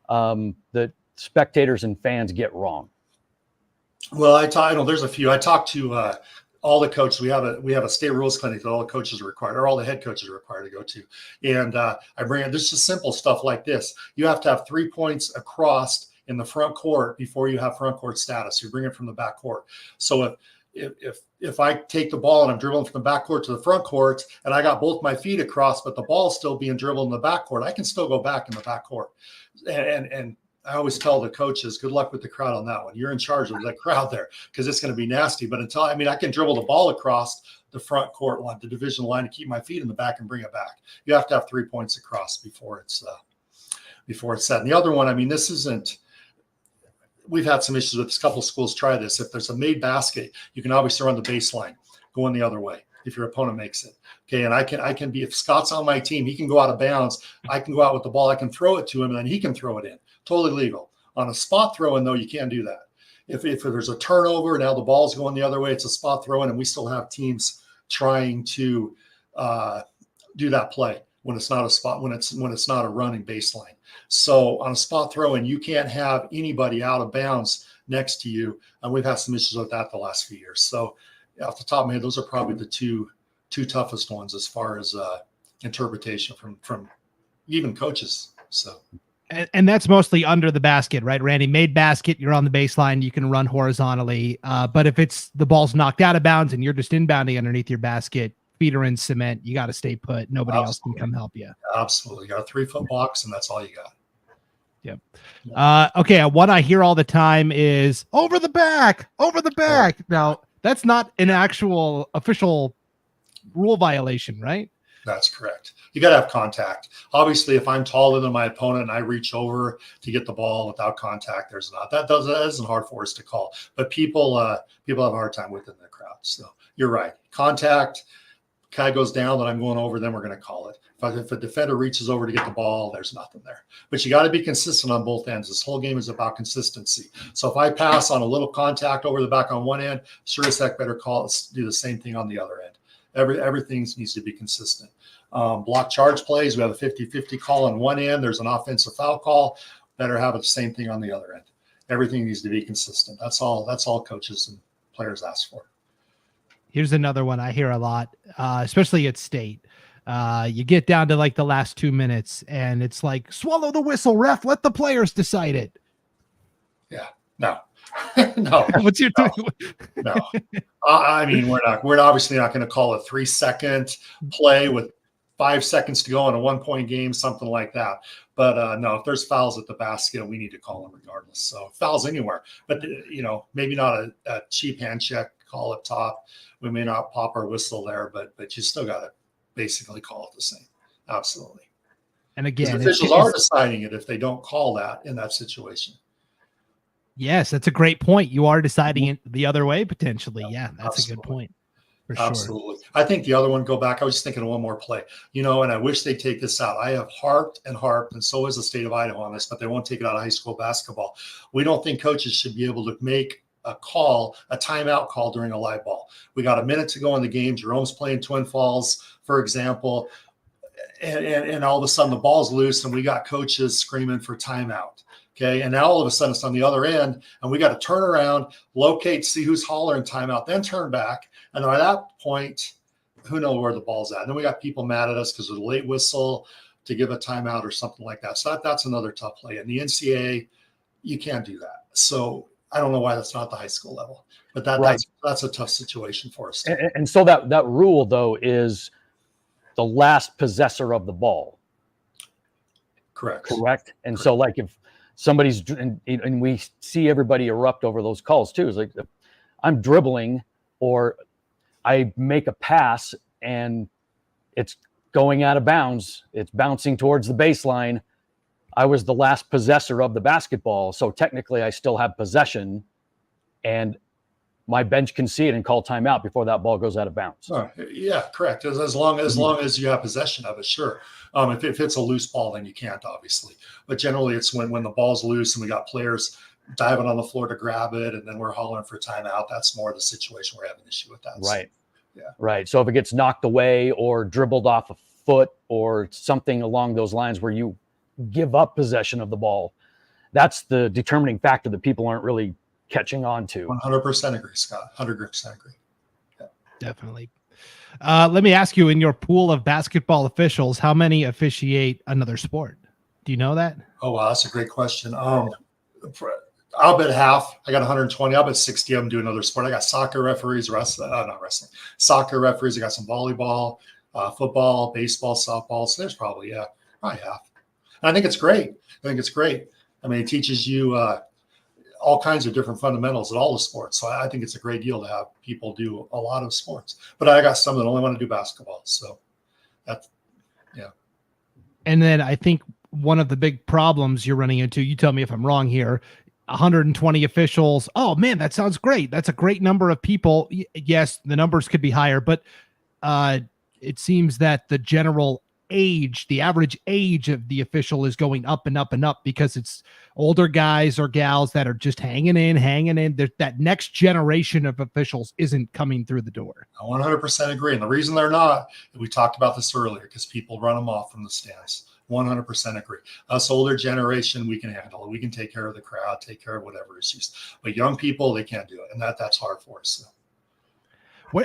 that spectators and fans get wrong? Well, there's a few. I talked to all the coaches. We have a state rules clinic that all the coaches are required, or all the head coaches are required to go to. And I bring in just simple stuff like this. You have to have 3 points across in the front court before you have front court status. You bring it from the back court. So if I take the ball and I'm dribbling from the back court to the front court and I got both my feet across, but the ball's still being dribbled in the back court, I can still go back in the back court. And I always tell the coaches, good luck with the crowd on that one. You're in charge of that crowd there because it's going to be nasty. But I can dribble the ball across the front court line, the division line, to keep my feet in the back and bring it back. You have to have 3 points across before it's set. And the other one, this isn't. We've had some issues with this. A couple of schools try this. If there's a made basket, you can obviously run the baseline going the other way if your opponent makes it. Okay, and I can be, if Scott's on my team, he can go out of bounds. I can go out with the ball. I can throw it to him, and then he can throw it in. Totally legal. On a spot throw in, though, you can't do that. If there's a turnover, now the ball's going the other way, it's a spot throw in, and we still have teams trying to do that play when it's not a spot, when it's not a running baseline. So on a spot throw in, you can't have anybody out of bounds next to you. And we've had some issues with that the last few years. So off the top of my head, those are probably the two toughest ones as far as interpretation from even coaches. So. And that's mostly under the basket, right, Randy? Made basket, you're on the baseline, you can run horizontally. But if it's the ball's knocked out of bounds and you're just inbounding underneath your basket, feet are in cement, you got to stay put. Nobody else can come help you. Absolutely. You got a 3-foot box, and that's all you got. Yep. Okay. One I hear all the time is over the back. Now, that's not an actual official rule violation, right? That's correct. You got to have contact. Obviously, if I'm taller than my opponent and I reach over to get the ball without contact, there's not. That isn't hard for us to call. But people have a hard time within the crowd. So you're right. Contact. Guy goes down, then I'm going over, then we're going to call it. If a defender reaches over to get the ball, there's nothing there. But you got to be consistent on both ends. This whole game is about consistency. So if I pass on a little contact over the back on one end, sure as heck better do the same thing on the other end. Everything needs to be consistent. Block charge plays, we have a 50-50 call on one end. There's an offensive foul call. Better have the same thing on the other end. Everything needs to be consistent. That's all coaches and players ask for. Here's another one I hear a lot, especially at state. You get down to like the last 2 minutes and it's like, swallow the whistle, ref, let the players decide it. Yeah, no. No. What's your no. We're obviously not going to call a 3-second play with 5 seconds to go in a 1-point game, something like that. But no, if there's fouls at the basket, we need to call them regardless. So fouls anywhere, but maybe not a cheap hand check call up top. We may not pop our whistle there, but you still got to basically call it the same. Absolutely. And again, officials are deciding it if they don't call that in that situation. Yes, that's a great point. You are deciding it the other way potentially. Yeah, that's absolutely. A good point. For Absolutely. Sure. I think the other one, go back. I was just thinking of one more play, and I wish they'd take this out. I have harped, and so is the state of Idaho on this, but they won't take it out of high school basketball. We don't think coaches should be able to make a timeout call during a live ball. We got a minute to go in the game. Jerome's playing Twin Falls, for example, and all of a sudden the ball's loose and we got coaches screaming for timeout. Okay. And now all of a sudden it's on the other end and we got to turn around, locate, see who's hollering timeout, then turn back. And by that point, who knows where the ball's at? And then we got people mad at us because of the late whistle to give a timeout or something like that. So that's another tough play. And the NCAA, you can't do that. So I don't know why that's not the high school level, but that's a tough situation for us. And so that rule though is the last possessor of the ball. Correct. And so like if somebody's, and we see everybody erupt over those calls too. It's like I'm dribbling or I make a pass and it's going out of bounds. It's bouncing towards the baseline. I was the last possessor of the basketball. So technically I still have possession and my bench can see it and call timeout before that ball goes out of bounds. Oh, yeah, correct. As long as you have possession of it, sure. If it's a loose ball, then you can't, obviously. But generally, it's when the ball's loose and we got players diving on the floor to grab it, and then we're hollering for timeout. That's more the situation we're having an issue with that. Right. So, yeah. Right. So if it gets knocked away or dribbled off a foot or something along those lines where you give up possession of the ball, that's the determining factor that people aren't really catching on to. 100% agree, Scott. 100% agree. Yeah. Definitely. Let me ask you, in your pool of basketball officials, how many officiate another sport? Do you know that? Oh, wow. That's a great question. I'll bet half. I got 120. I'll bet 60 of them do another sport. I got soccer referees, not wrestling, soccer referees. I got some volleyball, football, baseball, softball. So there's probably half. And I think it's great. I mean, it teaches you all kinds of different fundamentals at all the sports. So I think it's a great deal to have people do a lot of sports. But I got some that only want to do basketball. So that's, yeah. And then I think one of the big problems you're running into, you tell me if I'm wrong here, 120 officials. Oh man, that sounds great. That's a great number of people. Yes, the numbers could be higher, but it seems that the average age of the official is going up and up and up because it's older guys or gals that are just hanging in. That next generation of officials isn't coming through the door. I 100% agree. And the reason they're not, we talked about this earlier, because people run them off from the stands. 100% agree. Us older generation, we can handle it. We can take care of the crowd, take care of whatever issues. But young people, they can't do it. And that's hard for us. So.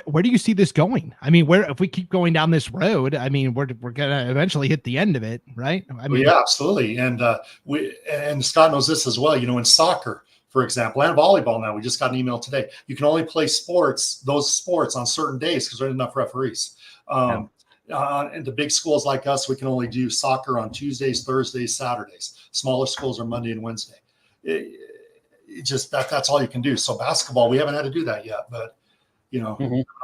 Where do you see this going? I mean, if we keep going down this road, I mean, we're going to eventually hit the end of it, right? I mean, yeah, absolutely. And Scott knows this as well. In soccer, for example, and volleyball now, we just got an email today. You can only play those sports on certain days because there aren't enough referees. And the big schools like us, we can only do soccer on Tuesdays, Thursdays, Saturdays. Smaller schools are Monday and Wednesday. That's all you can do. So basketball, we haven't had to do that yet, but I'm not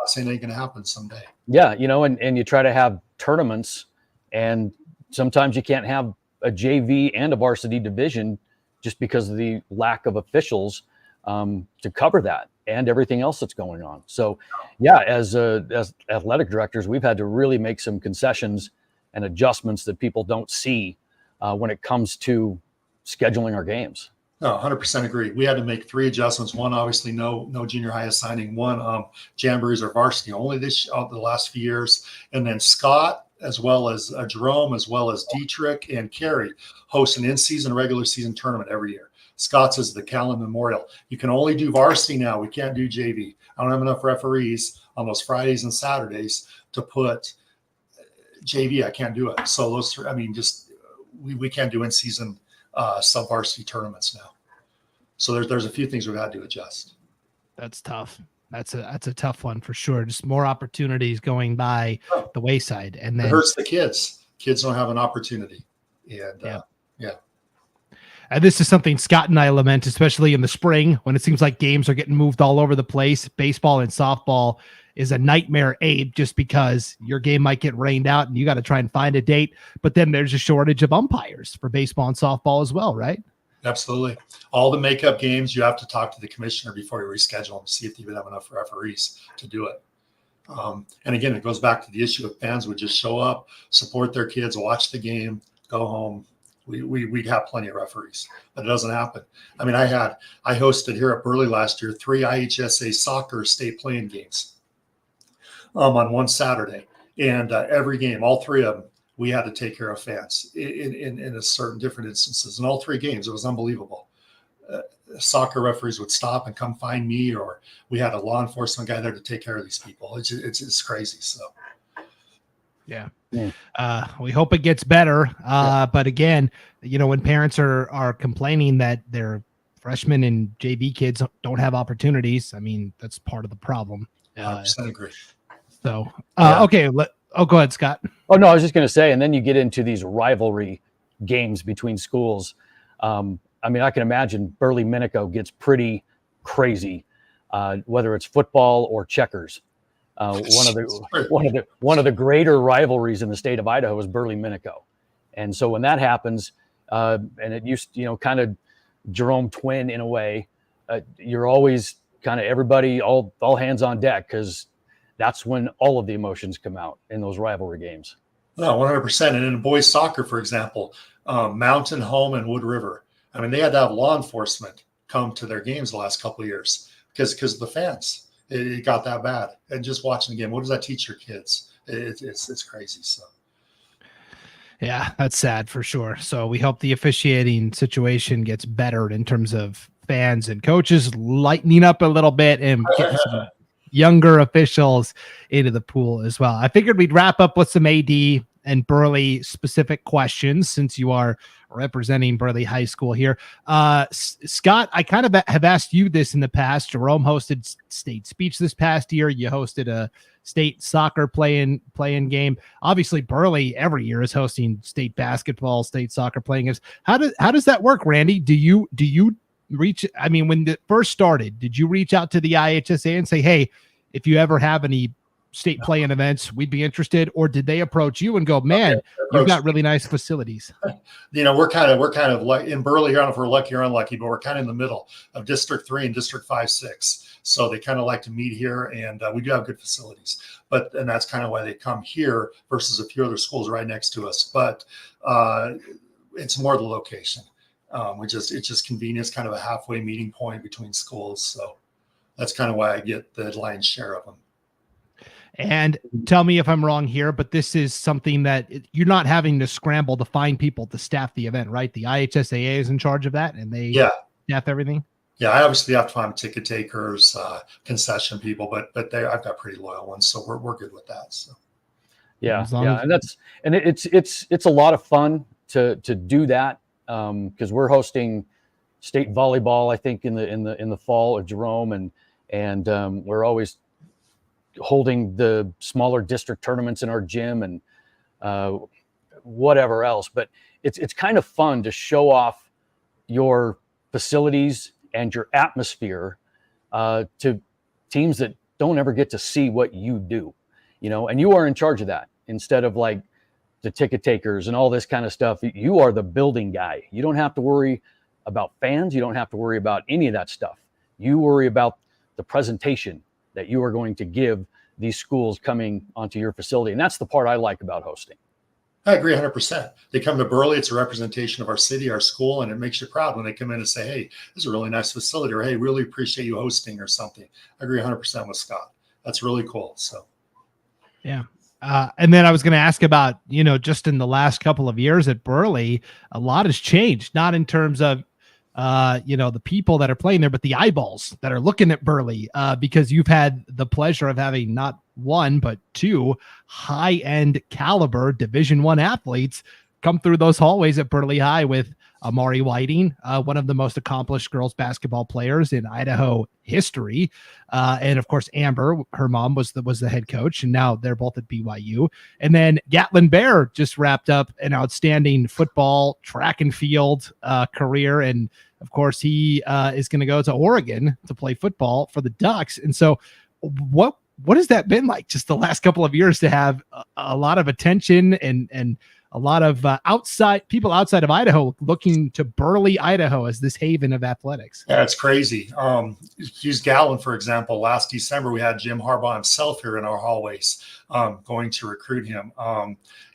saying it ain't going to happen someday. Yeah. And you try to have tournaments, and sometimes you can't have a JV and a varsity division just because of the lack of officials to cover that and everything else that's going on. So yeah, as athletic directors, we've had to really make some concessions and adjustments that people don't see when it comes to scheduling our games. No, 100% agree. We had to make 3 adjustments. One, obviously, no junior high assigning. One, jamborees are varsity only the last few years. And then Scott, as well as Jerome, as well as Dietrich and Carey, host an in-season, regular season tournament every year. Scott's is the Callan Memorial. You can only do varsity now. We can't do JV. I don't have enough referees on those Fridays and Saturdays to put JV. I can't do it. So those, we can't do in-season sub-varsity tournaments now. So there's a few things we've had to adjust. That's tough. that's a tough one for sure. Just more opportunities going by the wayside, and then it hurts the kids. Kids don't have an opportunity, and yeah. And this is something Scott and I lament, especially in the spring when it seems like games are getting moved all over the place. Baseball and softball is a nightmare, Abe, just because your game might get rained out and you got to try and find a date. But then there's a shortage of umpires for baseball and softball as well, right? Absolutely. All the makeup games, you have to talk to the commissioner before you reschedule them, see if they even have enough referees to do it. And again, it goes back to the issue of fans would just show up, support their kids, watch the game, go home. We'd have plenty of referees, but it doesn't happen. I mean, I hosted here at Burley last year 3 IHSA soccer state playing games on one Saturday, and every game, all 3 of them, we had to take care of fans in a certain different instances. In all 3 games, it was unbelievable. Soccer referees would stop and come find me, or we had a law enforcement guy there to take care of these people. It's crazy. So. Yeah. We hope it gets better. But again, when parents are complaining that their freshmen and JV kids don't have opportunities, I mean, that's part of the problem. 100% agree. So, okay. Go ahead, Scott. Oh, no, I was just going to say, and then you get into these rivalry games between schools. I mean, I can imagine Burley Minico gets pretty crazy, whether it's football or checkers. One of the greater rivalries in the state of Idaho is Burley Minico, and so when that happens, and it used kind of Jerome twin in a way, you're always kind of everybody all hands on deck, because that's when all of the emotions come out in those rivalry games. No, 100%. And in boys soccer, for example, Mountain Home and Wood River, I mean, they had to have law enforcement come to their games the last couple of years because of the fans. It got that bad. And just watching the game, what does that teach your kids? It's crazy. So, yeah, that's sad for sure. So we hope the officiating situation gets better in terms of fans and coaches lightening up a little bit and getting some younger officials into the pool as well. I figured we'd wrap up with some AD and Burley specific questions since you are representing Burley High School here. Scott, I kind of have asked you this in the past. Jerome hosted state speech this past year. You hosted a state soccer playing game. Obviously, Burley every year is hosting state basketball, state soccer playing games. How does that work, Randy? Do you reach? I mean, when it first started, did you reach out to the IHSA and say, "Hey, if you ever have any state playing events, we'd be interested," or did they approach you and go, "Man, you've got really nice facilities"? We're kind of like in Burley. I don't know if we're lucky or unlucky, but we're kind of in the middle of District 3 and District 5-6. So they kind of like to meet here, and we do have good facilities. And that's kind of why they come here versus a few other schools right next to us. But it's more the location. It's just convenience, kind of a halfway meeting point between schools. So that's kind of why I get the lion's share of them. And tell me if I'm wrong here, but this is something that you're not having to scramble to find people to staff the event, right? The IHSAA is in charge of that, and they staff everything. Yeah, I obviously have to find ticket takers, concession people, but I've got pretty loyal ones, so we're good with that. So yeah, and it's a lot of fun to do that, because we're hosting state volleyball, I think, in the fall at Jerome, and we're always holding the smaller district tournaments in our gym and whatever else. But it's kind of fun to show off your facilities and your atmosphere to teams that don't ever get to see what you do, and you are in charge of that instead of like the ticket takers and all this kind of stuff. You are the building guy. You don't have to worry about fans. You don't have to worry about any of that stuff. You worry about the presentation that you are going to give these schools coming onto your facility. And that's the part I like about hosting. I agree 100%. They come to Burley, it's a representation of our city, our school, and it makes you proud when they come in and say, "Hey, this is a really nice facility," or "Hey, really appreciate you hosting," or something. I agree 100% with Scott. That's really cool. So, yeah. And then I was going to ask about, just in the last couple of years at Burley, a lot has changed, not in terms of, the people that are playing there, but the eyeballs that are looking at Burley, because you've had the pleasure of having not one, but 2 high-end caliber Division I athletes come through those hallways at Burley High with Amari Whiting, one of the most accomplished girls basketball players in Idaho history. And of course, Amber, her mom was the head coach, and now they're both at BYU. And then Gatlin Bear just wrapped up an outstanding football, track and field career. And of course, he is going to go to Oregon to play football for the Ducks. And so what has that been like just the last couple of years to have a lot of attention and a lot of people outside of Idaho looking to Burley, Idaho as this haven of athletics? Yeah, it's crazy. Use Gallon, for example. Last December, we had Jim Harbaugh himself here in our hallways going to recruit him.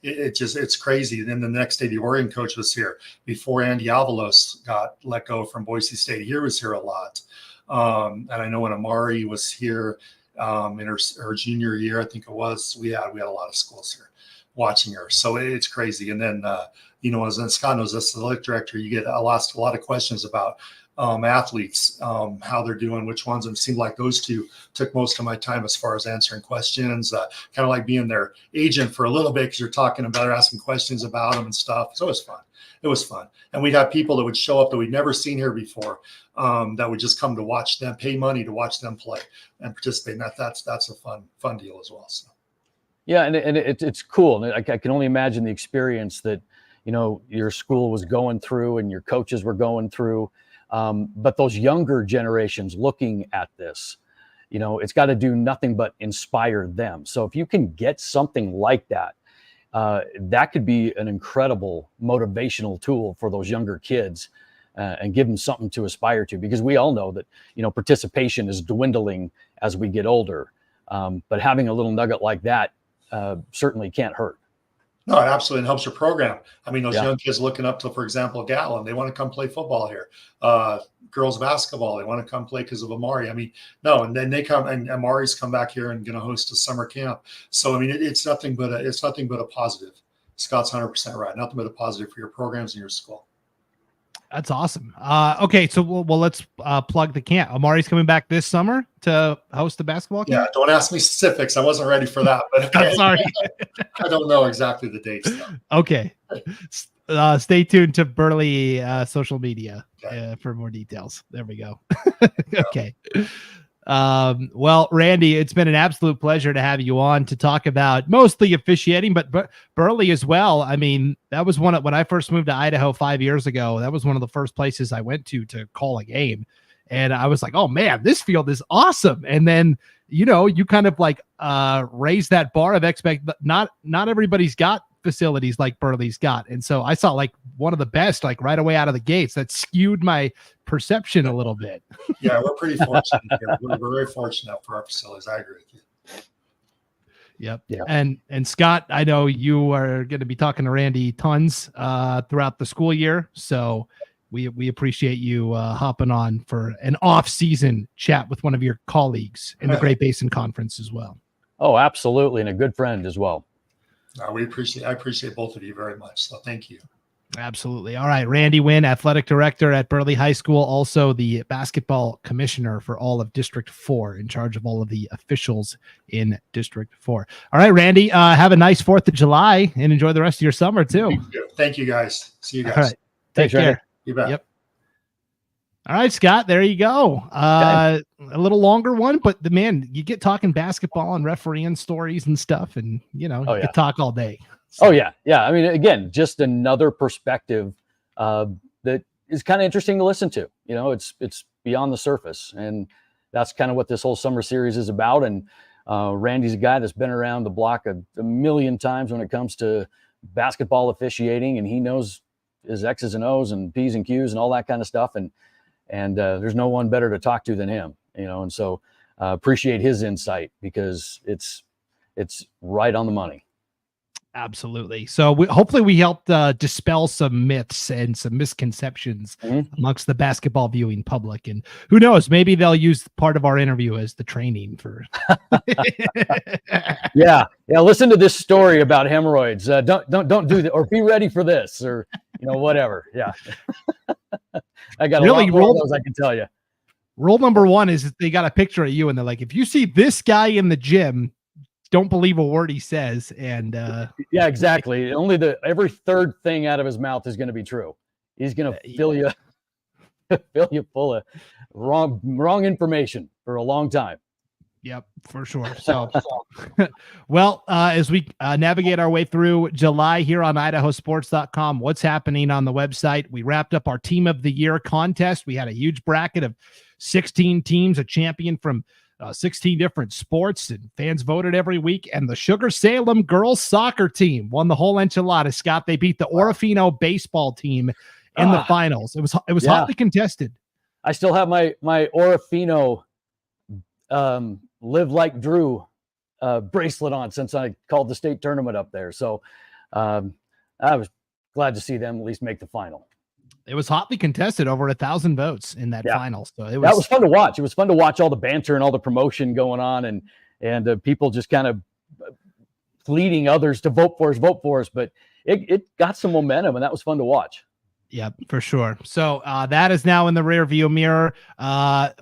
It's crazy. Then the next day, the Oregon coach was here. Before Andy Avalos got let go from Boise State, he was here a lot. And I know when Amari was here in her junior year, I think it was, we had a lot of schools here watching her. So it's crazy. And then, as Scott knows, as the athletic director, you get asked a lot of questions about athletes, how they're doing, which ones. And it seemed like those two took most of my time as far as answering questions, kind of like being their agent for a little bit, because you're talking about or asking questions about them and stuff. So it was fun. It was fun. And we'd have people that would show up that we'd never seen here before, that would just come to watch them, pay money to watch them play and participate. And that's a fun deal as well. So. Yeah, and it's cool. And I can only imagine the experience that, your school was going through and your coaches were going through. But those younger generations looking at this, it's got to do nothing but inspire them. So if you can get something like that, that could be an incredible motivational tool for those younger kids and give them something to aspire to, because we all know that, participation is dwindling as we get older. But having a little nugget like that certainly can't hurt. No, it absolutely helps your program. I mean, those young kids looking up to, for example, Gatlin, they want to come play football here. Girls basketball, they want to come play because of Amari. I mean, no, and then they come, and Amari's come back here and going to host a summer camp. So, I mean, it's nothing but a positive. Scott's 100% right. Nothing but a positive for your programs and your school. That's awesome. Okay, so let's plug the camp. Amari's coming back this summer to host the basketball camp? Yeah, don't ask me specifics. I wasn't ready for that. But okay. I'm sorry. I don't know exactly the dates, though. Okay. Stay tuned to Burley social media for more details. There we go. Okay. Well, Randy, it's been an absolute pleasure to have you on to talk about mostly officiating, but Burley as well. I mean, that was when I first moved to Idaho 5 years ago, that was one of the first places I went to call a game. And I was like, oh man, this field is awesome. And then, you kind of like raise that bar of not everybody's got facilities like Burley's got. And so I saw like one of the best, like right away out of the gates. That skewed my perception a little bit. Yeah, we're pretty fortunate here. We're very fortunate for our facilities. I agree with you. Yep. Yeah. And Scott, I know you are going to be talking to Randy tons throughout the school year. So we appreciate you hopping on for an off-season chat with one of your colleagues in the Great Basin Conference as well. Oh, absolutely. And a good friend as well. I appreciate both of you very much. So thank you. Absolutely. All right. Randy Winn, athletic director at Burley High School, also the basketball commissioner for all of District 4, in charge of all of the officials in District 4. All right, Randy, have a nice 4th of July and enjoy the rest of your summer too. Thank you guys. See you guys. All right. Take care. Randy. You bet. Yep. All right, Scott, there you go. A little longer one, but you get talking basketball and refereeing stories and stuff, and you could talk all day. So. Oh yeah. Yeah. I mean, again, just another perspective that is kind of interesting to listen to. It's beyond the surface, and that's kind of what this whole summer series is about. And Randy's a guy that's been around the block a million times when it comes to basketball officiating, and he knows his X's and O's and P's and Q's and all that kind of stuff. And there's no one better to talk to than him, and so appreciate his insight, because it's right on the money. Absolutely. So hopefully we helped dispel some myths and some misconceptions amongst the basketball viewing public. And who knows, maybe they'll use part of our interview as the training for. Yeah. Listen to this story about hemorrhoids. Don't do that, or be ready for this, or whatever. Yeah. I got really a lot of those, I can tell you. Rule number 1 is they got a picture of you and they're like, if you see this guy in the gym, don't believe a word he says. And yeah, exactly. Only every third thing out of his mouth is going to be true. He's going to fill you full of wrong information for a long time. Yep, for sure. So, well, as we navigate our way through July here on IdahoSports.com, what's happening on the website? We wrapped up our Team of the Year contest. We had a huge bracket of 16 teams, a champion from 16 different sports, and fans voted every week. And the Sugar Salem girls soccer team won the whole enchilada, Scott. They beat the Orofino baseball team in the finals. It was hotly contested. I still have my Orofino Live Like Drew bracelet on since I called the state tournament up there. So I was glad to see them at least make the final. It was hotly contested, over 1,000 votes in that final. So that was fun to watch. It was fun to watch all the banter and all the promotion going on, and people just kind of pleading others to vote for us. But it got some momentum, and that was fun to watch. Yep, for sure. So that is now in the rear view mirror.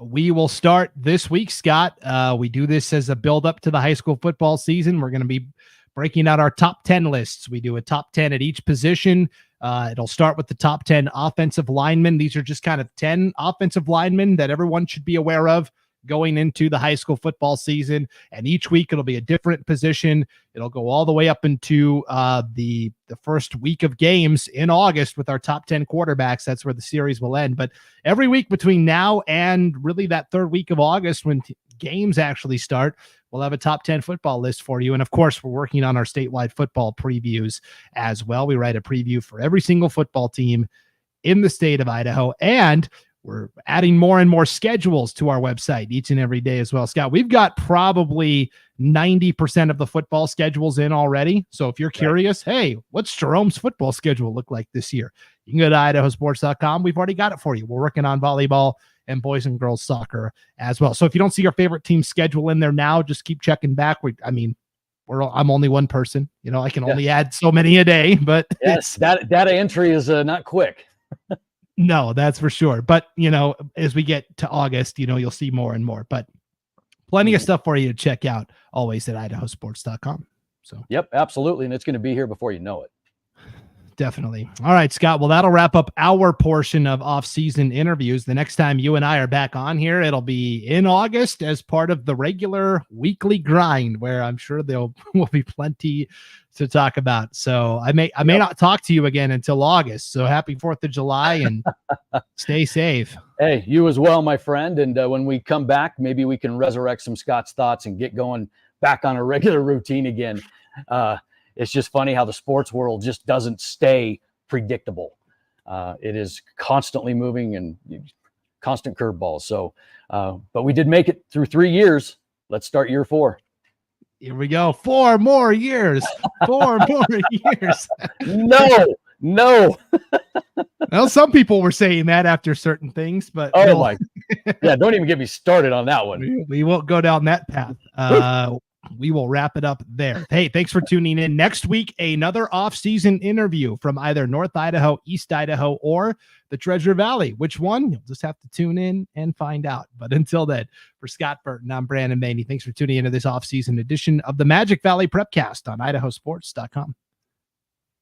We will start this week, Scott. We do this as a build up to the high school football season. We're going to be breaking out our top 10 lists. We do a top 10 at each position. It'll start with the top 10 offensive linemen. These are just kind of 10 offensive linemen that everyone should be aware of going into the high school football season. And each week it'll be a different position. It'll go all the way up into the first week of games in August with our top 10 quarterbacks. That's where the series will end. But every week between now and really that third week of August, when games actually start, we'll have a top 10 football list for you. And of course, we're working on our statewide football previews as well. We write a preview for every single football team in the state of Idaho. And we're adding more and more schedules to our website each and every day as well. Scott, we've got probably 90% of the football schedules in already. So if you're curious, hey, what's Jerome's football schedule look like this year? You can go to IdahoSports.com. We've already got it for you. We're working on volleyball and boys and girls soccer as well. So if you don't see your favorite team schedule in there now, just keep checking back. I'm only one person. I can only add so many a day, but yes, data entry is not quick. No, that's for sure. But, as we get to August, you'll see more and more, but plenty of stuff for you to check out always at IdahoSports.com. So, yep, absolutely. And it's going to be here before you know it. Definitely. All right, Scott. Well, that'll wrap up our portion of off-season interviews. The next time you and I are back on here, it'll be in August as part of the regular weekly grind, where I'm sure there will be plenty to talk about. So I may not talk to you again until August. So happy 4th of July and stay safe. Hey, you as well, my friend. And when we come back, maybe we can resurrect some Scott's thoughts and get going back on a regular routine again. It's just funny how the sports world just doesn't stay predictable. It is constantly moving and constant curveballs. So, but we did make it through 3 years. Let's start year 4. Here we go. 4 more years. 4 more years. No. Well, some people were saying that after certain things, but my, yeah, don't even get me started on that one. We won't go down that path. We will wrap it up there. Hey, thanks for tuning in. Next week, another off-season interview from either North Idaho, East Idaho, or the Treasure Valley. Which one? You'll just have to tune in and find out. But until then, for Scott Burton, I'm Brandon Baney. Thanks for tuning into this off-season edition of the Magic Valley Prepcast on IdahoSports.com.